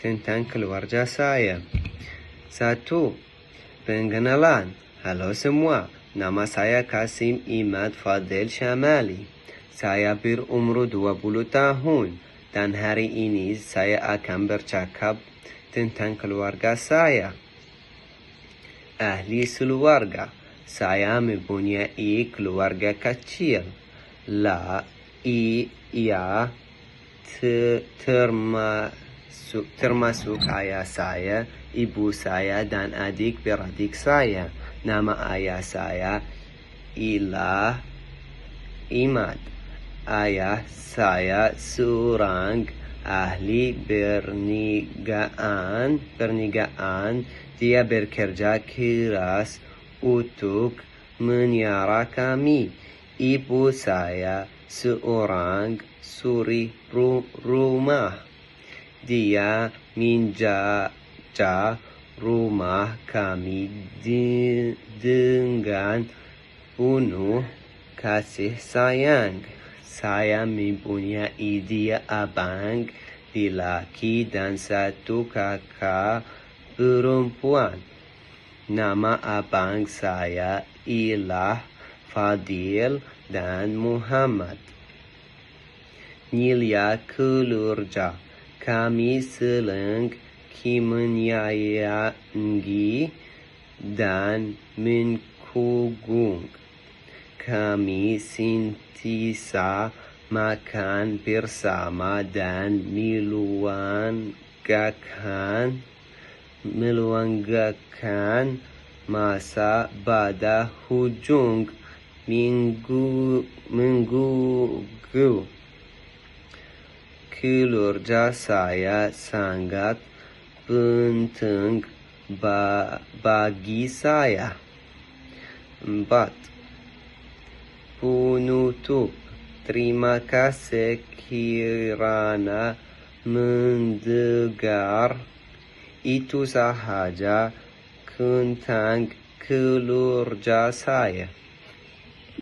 tentang keluarga saya. 1. Pengenalan. Halo semua, nama saya Kasim Imad Fadel Syamali. Saya berumur 20 tahun dan hari ini saya akan bercakap tentang keluarga saya. Ahli keluarga. Saya mempunyai keluarga kecil. Termasuk ayah saya, ibu saya, dan adik-beradik saya. Nama ayah saya ialah Imad. Ayah saya seorang ahli perniagaan. Dia bekerja keras untuk menyiara kami. Ibu saya seorang suri rumah. Dia menjaga rumah kami dengan penuh kasih sayang. Saya mempunyai dia abang lelaki dan satu kakak perempuan. Nama abang saya ialah Fadil dan Muhammad. Nilai keluarga. Kami saling menyayangi dan mendukung. Kami sentiasa makan bersama dan meluangkan masa pada hujung minggu. Keluarga saya sangat penting bagi saya. 4. Penutup. Terima kasih kerana mendengar. Itu sahaja tentang keluarga saya.